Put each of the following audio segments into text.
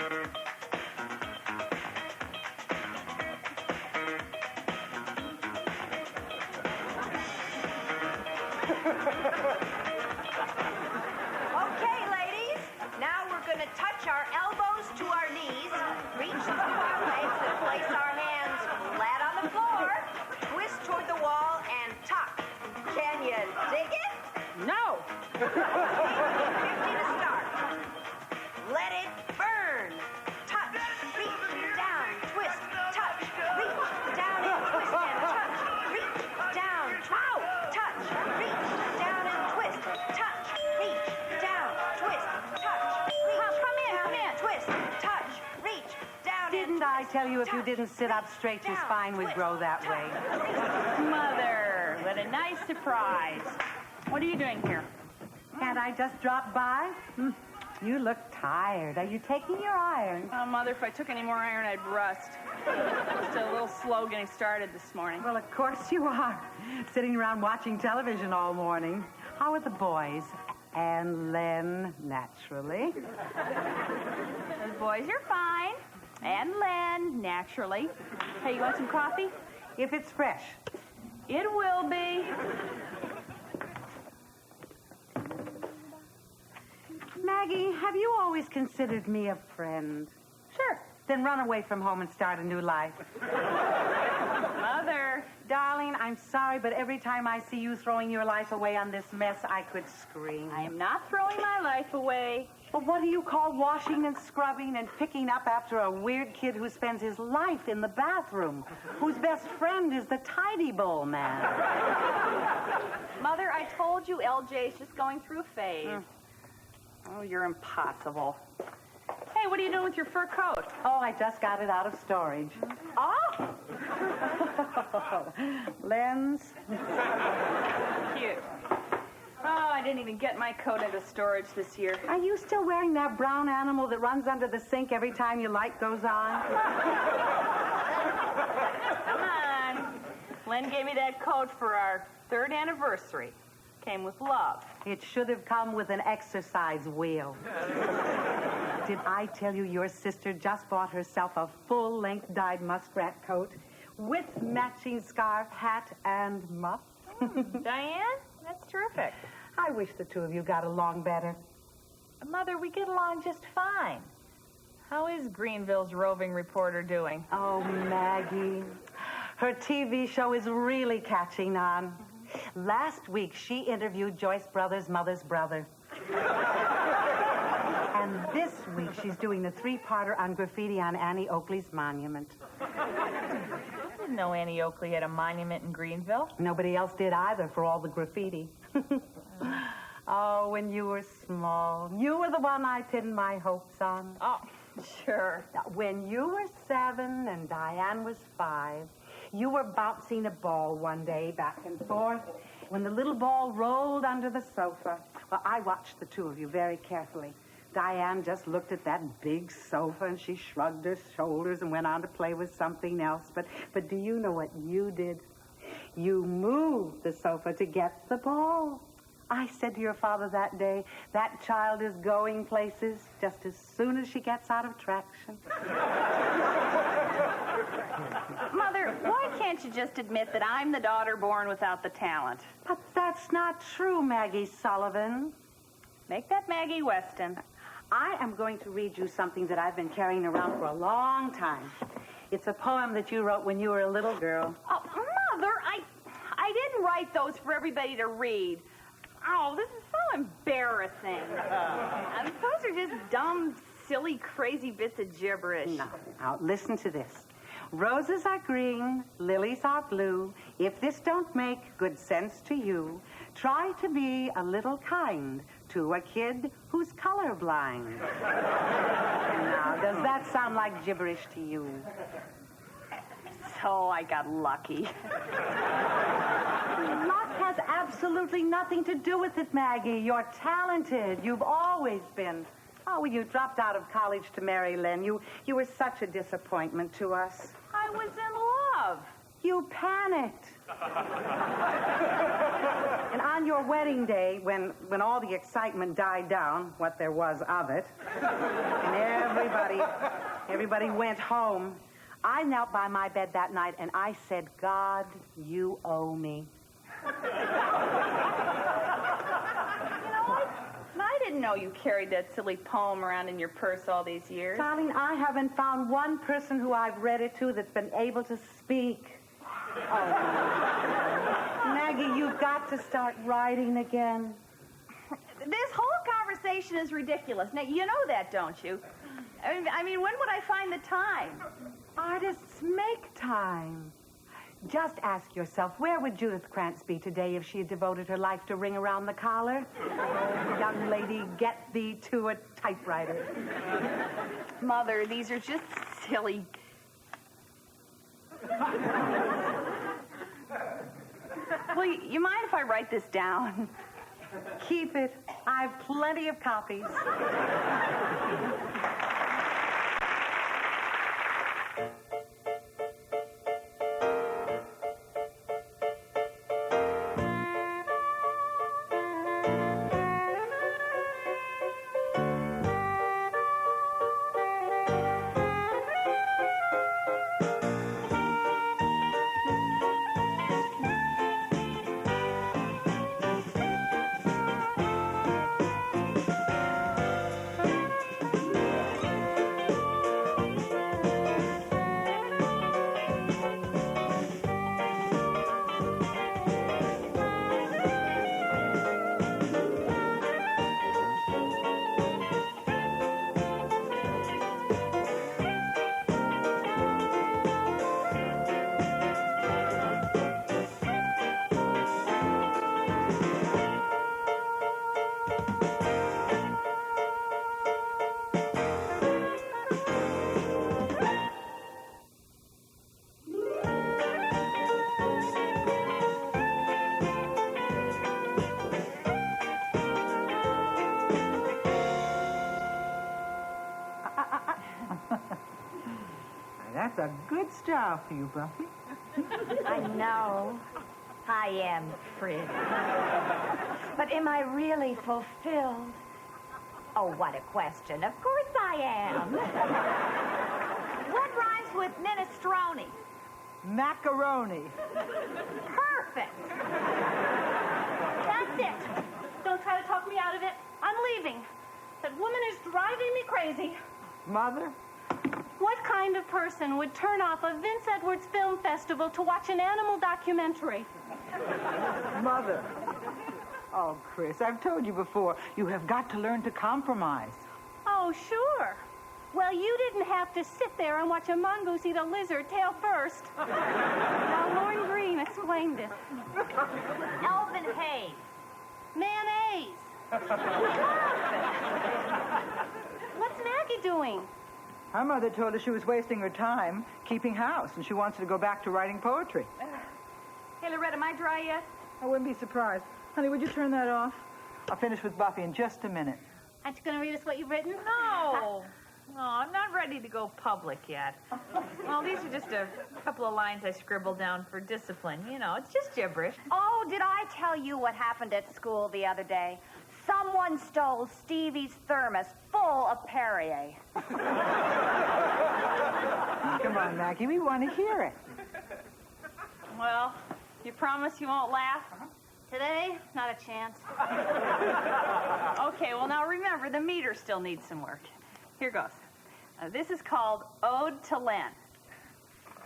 Okay, ladies. Now we're going to touch our elbows to our knees, reach through our legs and place our hands flat on the floor, twist toward the wall, and tuck. Can you dig it? No. 50 to start. Let it burn. Touch, reach, down, twist, touch, reach, down and twist and touch, reach, down, wow, touch, reach, down and twist, touch, reach, down, twist, touch, reach, Come in. twist, touch, reach, down Didn't I tell you if you didn't sit up straight, your spine would grow that way? Mother, what a nice surprise. What are you doing here? Can't I just drop by? You look tired. Are you taking your iron? Oh, Mother, if I took any more iron, I'd rust. Just a little slow getting started this morning. Well, of course you are. Sitting around watching television all morning. How are the boys? And Len, naturally. The boys are fine. And Len, naturally. Hey, you want some coffee? If it's fresh. It will be. Maggie, have you always considered me a friend? Sure. Then run away from home and start a new life. Mother. Darling, I'm sorry, but every time I see you throwing your life away on this mess, I could scream. I am not throwing my life away. But what do you call washing and scrubbing and picking up after a weird kid who spends his life in the bathroom, whose best friend is the tidy bowl man? Mother, I told you LJ's just going through a phase. Oh, you're impossible. Hey, what are you doing with your fur coat? Oh, I just got it out of storage. Oh! Lens? Cute. Oh, I didn't even get my coat into storage this year. Are you still wearing that brown animal that runs under the sink every time your light goes on? Come on. Len gave me that coat for our 3rd anniversary. Came with love. It should have come with an exercise wheel. Did I tell you your sister just bought herself a full-length dyed muskrat coat with matching scarf, hat, and muff? Diane, that's terrific. I wish the two of you got along better. Mother, we get along just fine. How is Greenville's roving reporter doing? Oh, Maggie. Her TV show is really catching on. Last week, she interviewed Joyce Brothers' mother's brother. And this week, she's doing the 3-parter on graffiti on Annie Oakley's monument. I didn't know Annie Oakley had a monument in Greenville. Nobody else did either for all the graffiti. Oh, when you were small, you were the one I pinned my hopes on. Oh, sure. When you were 7 and Diane was 5, you were bouncing a ball one day back and forth when the little ball rolled under the sofa. Well, I watched the two of you very carefully. Diane just looked at that big sofa and she shrugged her shoulders and went on to play with something else. But do you know what you did? You moved the sofa to get the ball. I said to your father that day, that child is going places just as soon as she gets out of traction. Mother, why can't you just admit that I'm the daughter born without the talent? But that's not true, Maggie Sullivan. Make that Maggie Weston. I am going to read you something that I've been carrying around for a long time. It's a poem that you wrote when you were a little girl. Oh, Mother, I didn't write those for everybody to read. Oh, this is so embarrassing. Those are just dumb, silly, crazy bits of gibberish. Now, listen to this. Roses are green, lilies are blue. If this don't make good sense to you, try to be a little kind to a kid who's colorblind. Now, does that sound like gibberish to you? So I got lucky. Luck has absolutely nothing to do with it, Maggie. You're talented. You've always been. Oh, when you dropped out of college to marry Len, you were such a disappointment to us. I was in love. You panicked. And on your wedding day, when all the excitement died down, what there was of it, and Everybody went home. I knelt by my bed that night and I said, God, you owe me. I didn't know you carried that silly poem around in your purse all these years. Darling, I haven't found one person who I've read it to that's been able to speak. Oh, Maggie, you've got to start writing again. This whole conversation is ridiculous. Now, you know that, don't you? I mean, when would I find the time? Artists make time. Just ask yourself, where would Judith Krantz be today if she had devoted her life to Ring Around the Collar? Young lady, get thee to a typewriter. Mother, these are just silly. Well, you mind if I write this down? Keep it. I've plenty of copies. That's a good style for you, Buffy. I know. I am pretty. But am I really fulfilled? Oh, what a question. Of course I am. What rhymes with minestrone? Macaroni. Perfect. That's it. Don't try to talk me out of it. I'm leaving. That woman is driving me crazy. Mother? What kind of person would turn off a Vince Edwards Film Festival to watch an animal documentary? Mother. Oh, Chris, I've told you before, you have got to learn to compromise. Oh, sure. Well, you didn't have to sit there and watch a mongoose eat a lizard tail first. Now, Lorne Greene explained it. Elvin Hayes. Mayonnaise. What's Maggie doing? Her mother told her she was wasting her time keeping house, and she wants her to go back to writing poetry. Hey, Loretta, am I dry yet? I wouldn't be surprised. Honey, would you turn that off? I'll finish with Buffy in just a minute. Aren't you going to read us what you've written? No. No, I'm not ready to go public yet. Well, these are just a couple of lines I scribbled down for discipline. You know, it's just gibberish. Oh, did I tell you what happened at school the other day? Someone stole Stevie's thermos full of Perrier. Come on, Maggie, we want to hear it. Well, you promise you won't laugh? Today, not a chance. Okay, well, now remember, the meter still needs some work. Here goes. This is called Ode to Len.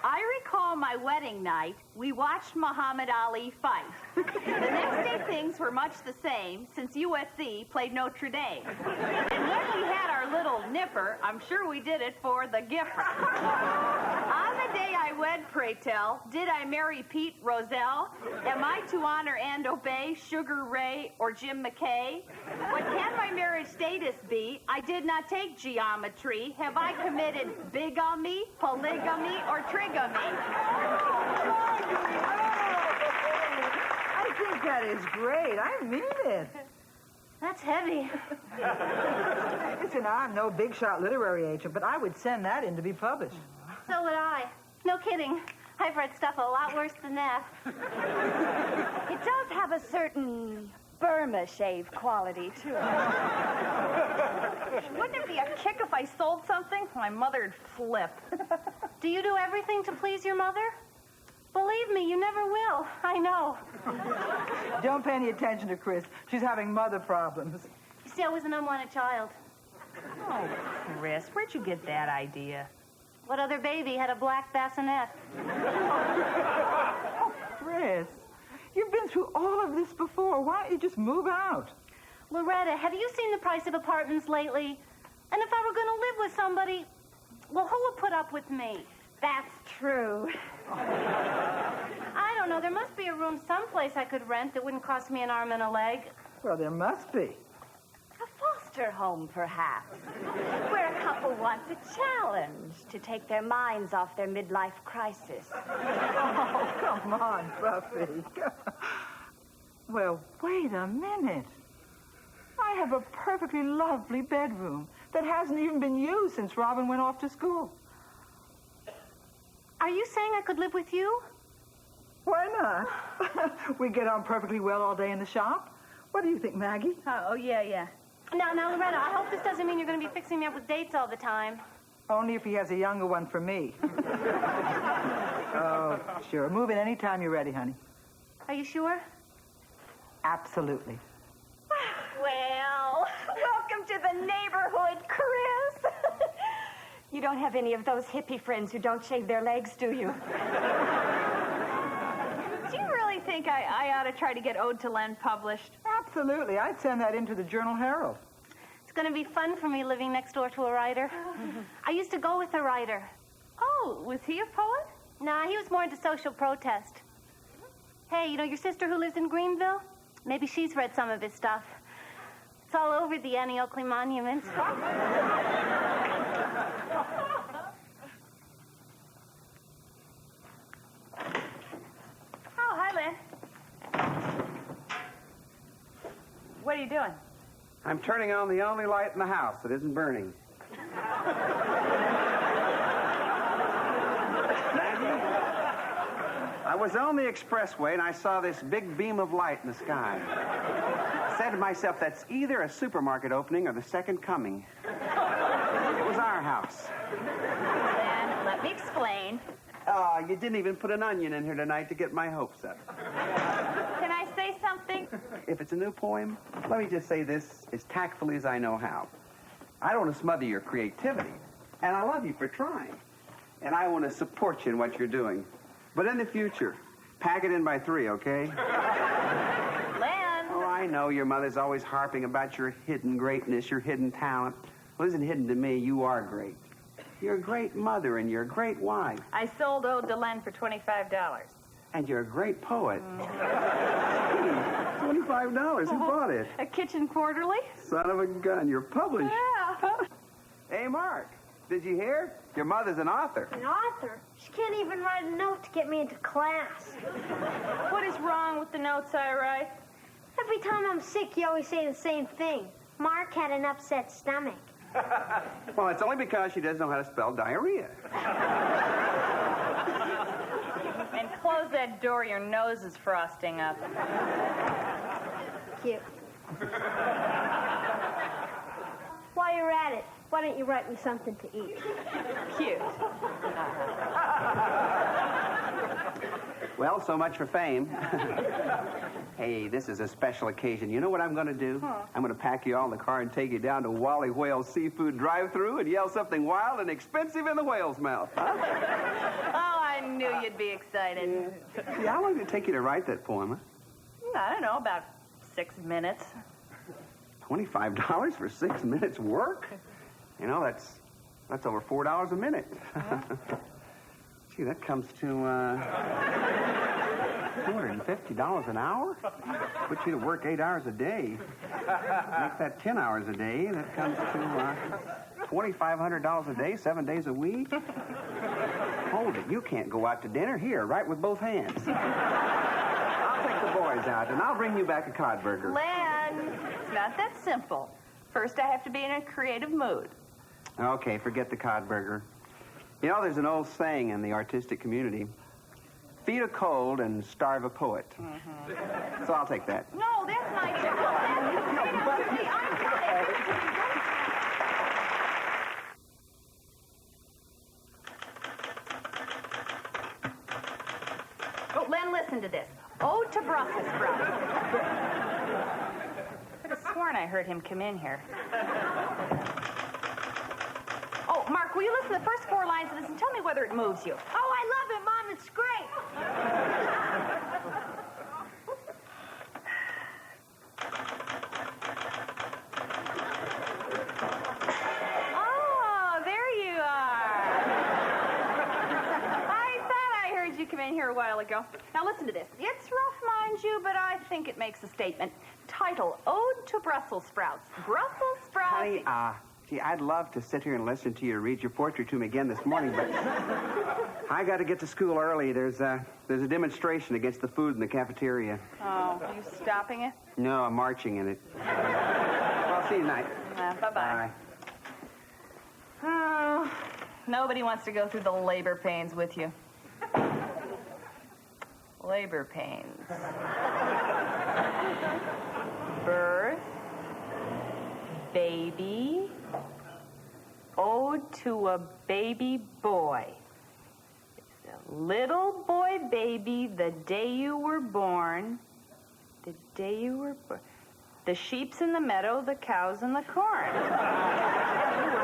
I recall my wedding night, we watched Muhammad Ali fight. The next day, things were much the same since USC played Notre Dame. And when we had our little nipper, I'm sure we did it for the giffer. On the day I wed, pray tell, did I marry Pete Rozelle? Am I to honor and obey Sugar Ray or Jim McKay? What can my marriage status be? I did not take geometry. Have I committed bigamy, polygamy, or trigamy? I think that is great. I mean it. That's heavy. Listen, I'm no big shot literary agent, but I would send that in to be published. So would I. No kidding. I've read stuff a lot worse than that. It does have a certain Burma shave quality to it. Wouldn't it be a kick if I sold something? My mother'd flip. Do you do everything to please your mother? Believe me, you never will. I know. Don't pay any attention to Chris. She's having mother problems. You see, I was an unwanted child. Oh, Chris, where'd you get that idea? What other baby had a black bassinet? Chris, you've been through all of this before. Why don't you just move out? Loretta, have you seen the price of apartments lately? And if I were going to live with somebody, well, who would put up with me? That's true. I don't know. There must be a room someplace I could rent that wouldn't cost me an arm and a leg. Well, there must be. A foster home, perhaps, where a couple wants a challenge to take their minds off their midlife crisis. Oh, come on, Buffy. Well, wait a minute. I have a perfectly lovely bedroom that hasn't even been used since Robin went off to school. Are you saying I could live with you? Why not? We get on perfectly well all day in the shop. What do you think, Maggie? Oh, yeah. Now, Loretta, I hope this doesn't mean you're going to be fixing me up with dates all the time. Only if he has a younger one for me. Oh, sure. Move in any time you're ready, honey. Are you sure? Absolutely. Well, welcome to the neighborhood, Chris. You don't have any of those hippie friends who don't shave their legs, do you? Do you really think I ought to try to get Ode to Len published? Absolutely. I'd send that into the Journal-Herald. It's going to be fun for me living next door to a writer. I used to go with a writer. Oh, was he a poet? Nah, he was more into social protest. Hey, you know your sister who lives in Greenville? Maybe she's read some of his stuff. It's all over the Annie Oakley Monument. Oh, hi, Lynn. What are you doing? I'm turning on the only light in the house that isn't burning. Maggie, I was on the expressway and I saw this big beam of light in the sky. I said to myself, that's either a supermarket opening or the second coming. It was our house. Lynn, let me explain. Oh, you didn't even put an onion in here tonight to get my hopes up. Can I say something? If it's a new poem, let me just say this as tactfully as I know how. I don't want to smother your creativity, and I love you for trying. And I want to support you in what you're doing. But in the future, pack it in by 3, okay? Lynn. Oh, I know your mother's always harping about your hidden greatness, your hidden talent. Well, it isn't hidden to me. You are great. You're a great mother, and you're a great wife. I sold Ode to Len for $25. And you're a great poet. $25. Who bought it? A Kitchen Quarterly? Son of a gun. You're published. Yeah. Hey, Mark, did you hear? Your mother's an author. An author? She can't even write a note to get me into class. What is wrong with the notes I write? Every time I'm sick, you always say the same thing. Mark had an upset stomach. Well, it's only because she doesn't know how to spell diarrhea. And close that door, your nose is frosting up. Cute. While you're at it, why don't you write me something to eat? Cute. Well, so much for fame. Hey, this is a special occasion. You know what I'm going to do? I'm going to pack you all in the car and take you down to Wally Whale's seafood drive-thru and yell something wild and expensive in the whale's mouth. Huh? Oh, I knew you'd be excited. See, how long did it take you to write that poem? Huh? I don't know, about 6 minutes. $25 for 6 minutes work? You know, that's over $4 a minute. Gee, that comes to $250 an hour? Put you to work 8 hours a day. Make that 10 hours a day. That comes to $2,500 a day, 7 days a week. Hold it. You can't go out to dinner. Here, right with both hands. I'll take the boys out, and I'll bring you back a cod burger. Len, it's not that simple. First, I have to be in a creative mood. Okay, forget the cod burger. You know, there's an old saying in the artistic community. Feed a cold and starve a poet. Mm-hmm. So I'll take that. No, that's not true. That's the way it has to be. I'm listen to this. Ode to Brussels sprouts. I could have sworn I heard him come in here. Oh, Mark, will you listen to the first 4 lines of this and tell me whether it moves you? Oh, I love it, Mom. It's great. Oh, there you are. I thought I heard you come in here a while ago. Now listen to this. It's rough, mind you, but I think it makes a statement. Title, Ode to Brussels sprouts. Brussels sprouts. Honey, gee, I'd love to sit here and listen to you read your poetry to me again this morning, but I got to get to school early. There's a demonstration against the food in the cafeteria. Oh, are you stopping it? No, I'm marching in it. Well, see you tonight. Bye-bye. Bye. Oh, nobody wants to go through the labor pains with you. Labor pains. Birth. Baby. Ode to a baby boy. It's a little boy baby the day you were born. The day you were born. The sheep's in the meadow, the cow's in the corn. We're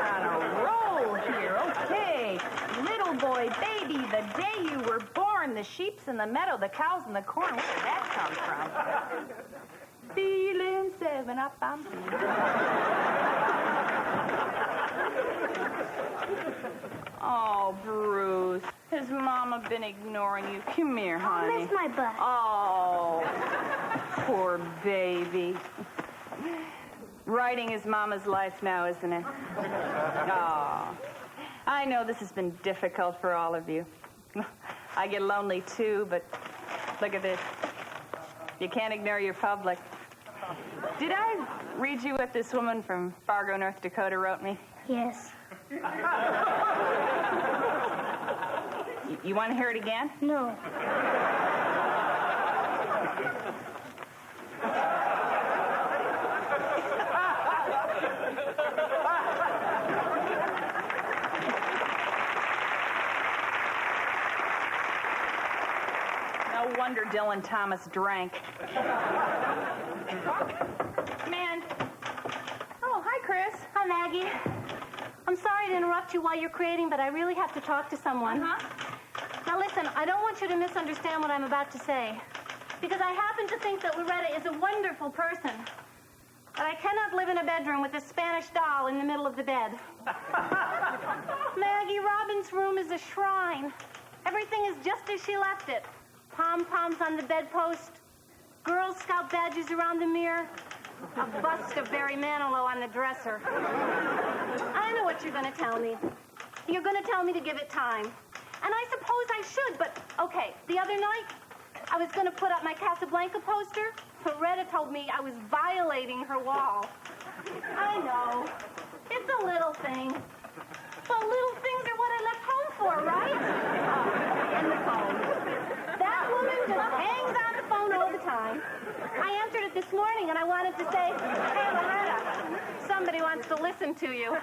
on a roll here. Okay. Little boy baby the day you were born. The sheep's in the meadow, the cow's in the corn. Where did that come from? Feeling 7 up, I'm Oh, Bruce. Has Mama been ignoring you? Come here, honey. I'll miss my butt. Oh, poor baby. Writing is Mama's life now, isn't it? Oh, I know this has been difficult for all of you. I get lonely, too, but look at this. You can't ignore your public. Did I read you what this woman from Fargo, North Dakota wrote me? Yes. You want to hear it again? No. No wonder Dylan Thomas drank. Man. Oh, hi, Chris. Hi, Maggie. I'm sorry to interrupt you while you're creating, but I really have to talk to someone. Now, listen, I don't want you to misunderstand what I'm about to say, because I happen to think that Loretta is a wonderful person. But I cannot live in a bedroom with a Spanish doll in the middle of the bed. Maggie, Robin's room is a shrine. Everything is just as she left it. Pom-poms on the bedpost, Girl Scout badges around the mirror, a bust of Barry Manilow on the dresser. I know what you're going to tell me. You're going to tell me to give it time. And I suppose I should, but okay, the other night, I was going to put up my Casablanca poster. Loretta told me I was violating her wall. I know. It's a little thing. But little things are what I left home for, right? Oh, and the phone. That woman just hangs on the phone all the time. I answered it this morning, and I wanted to say, hey, Loretta, somebody wants to listen to you.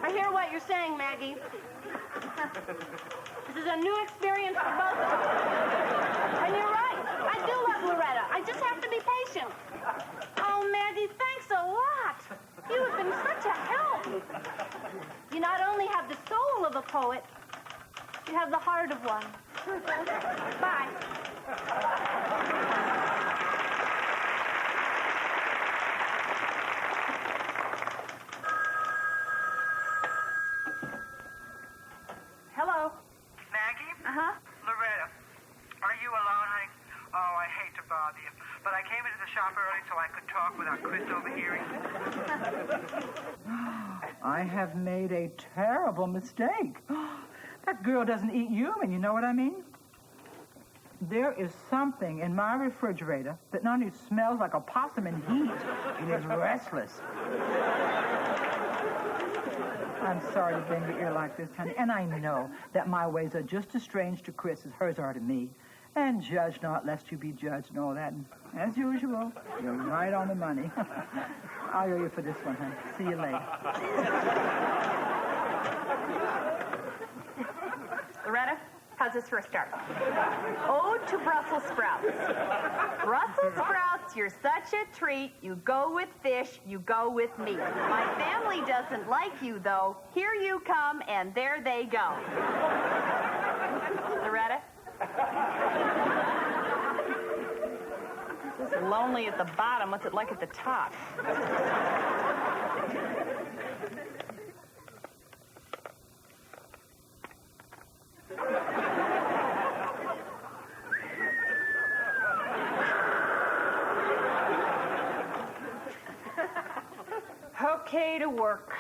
I hear what you're saying, Maggie. This is a new experience for both of us. And you're right. I do love Loretta. I just have to be patient. Oh, Maggie, thanks a lot. You have been such a help. You not only have the soul of a poet, you have the heart of one. Bye. Hello. Maggie? Uh-huh. Loretta, are you alone, honey? Oh, I hate to bother you, but I came into the shop early so I could talk without Chris overhearing. I have made a terrible mistake. That girl doesn't eat human, you know what I mean? There is something in my refrigerator that not only smells like a possum in heat, it is restless. I'm sorry to bend your ear like this, honey, and I know that my ways are just as strange to Chris as hers are to me. And judge not, lest you be judged and all that. And as usual, you're right on the money. I'll owe you for this one, honey. See you later. Loretta, How's this for a start? Ode to Brussels sprouts. Brussels sprouts, you're such a treat. You go with fish, you go with meat. My family doesn't like you, though. Here you come, and there they go. Loretta? This is lonely at the bottom. What's it like at the top? Okay, to work.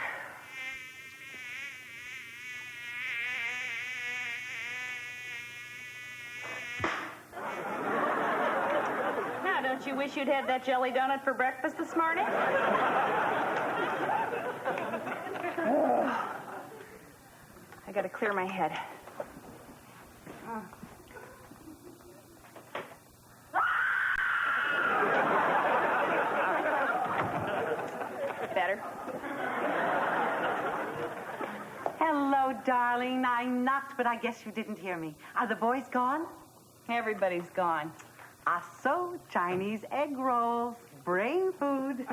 Now, don't you wish you'd had that jelly donut for breakfast this morning? I gotta clear my head. Better? Hello, darling. I knocked, but I guess you didn't hear me. Are the boys gone? Everybody's gone. So Chinese egg rolls, brain food.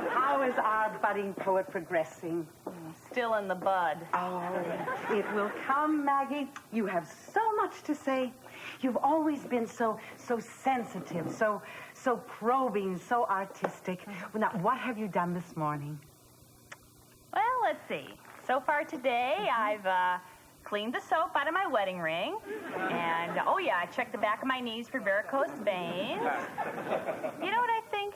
How is our budding poet progressing? Still in the bud. Oh, it will come, Maggie. You have so much to say. You've always been so sensitive, so probing, so artistic. Now, what have you done this morning? Well, let's see. So far today, I've cleaned the soap out of my wedding ring. And, oh yeah, I checked the back of my knees for varicose veins. You know what I think?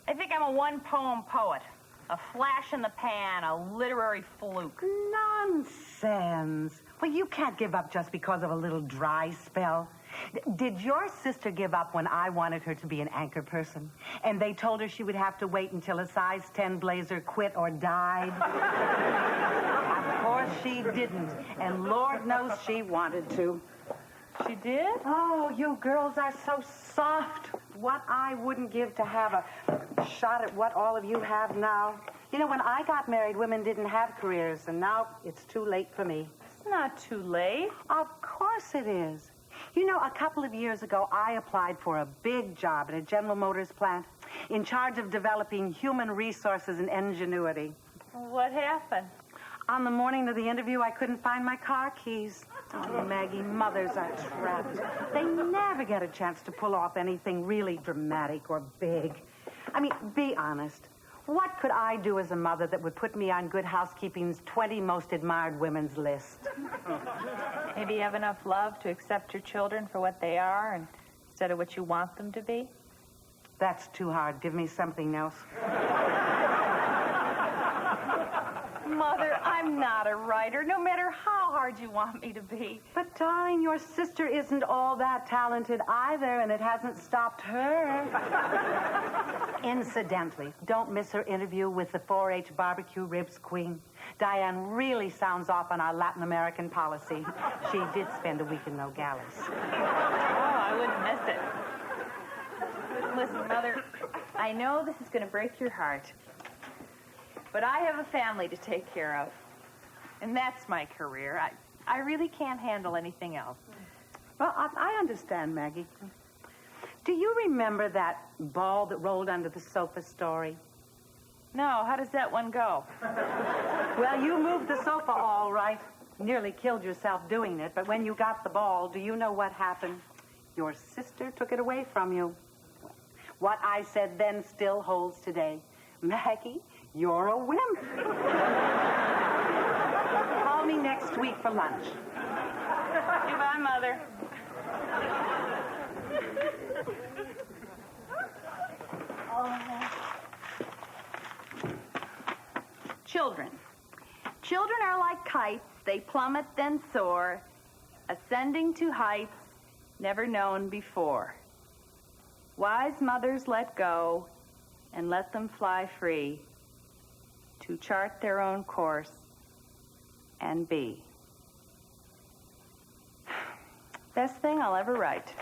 I think I'm a one-poem poet. A flash in the pan, a literary fluke. Nonsense. Well, you can't give up just because of a little dry spell. Did your sister give up when I wanted her to be an anchor person? And they told her she would have to wait until a size 10 blazer quit or died? Of course she didn't. And Lord knows she wanted to. She did? Oh, you girls are so soft. What I wouldn't give to have a shot at what all of you have now. You know, when I got married, women didn't have careers, and now it's too late for me. It's not too late. Of course it is. You know, a couple of years ago, I applied for a big job at a General Motors plant in charge of developing human resources and ingenuity. What happened? On the morning of the interview, I couldn't find my car keys. Oh, Maggie, mothers are trapped. They never get a chance to pull off anything really dramatic or big. I mean, be honest. What could I do as a mother that would put me on Good Housekeeping's 20 most admired women's list? Maybe you have enough love to accept your children for what they are instead of what you want them to be? That's too hard. Give me something else. Mother, I'm not a writer, no matter how hard you want me to be. But, darling, your sister isn't all that talented either, and it hasn't stopped her. Incidentally, don't miss her interview with the 4-H barbecue ribs queen. Diane really sounds off on our Latin American policy. She did spend a week in Nogales. Oh, I wouldn't miss it. Listen, Mother, I know this is going to break your heart. But I have a family to take care of. And that's my career. I really can't handle anything else. Well, I understand, Maggie. Do you remember that ball that rolled under the sofa story? No, how does that one go? Well, you moved the sofa all right. Nearly killed yourself doing it. But when you got the ball, do you know what happened? Your sister took it away from you. What I said then still holds today. Maggie, you're a wimp. Call me next week for lunch. Goodbye, Mother. Children. Children are like kites. They plummet, then soar, ascending to heights never known before. Wise mothers let go and let them fly free to chart their own course and be. Best thing I'll ever write.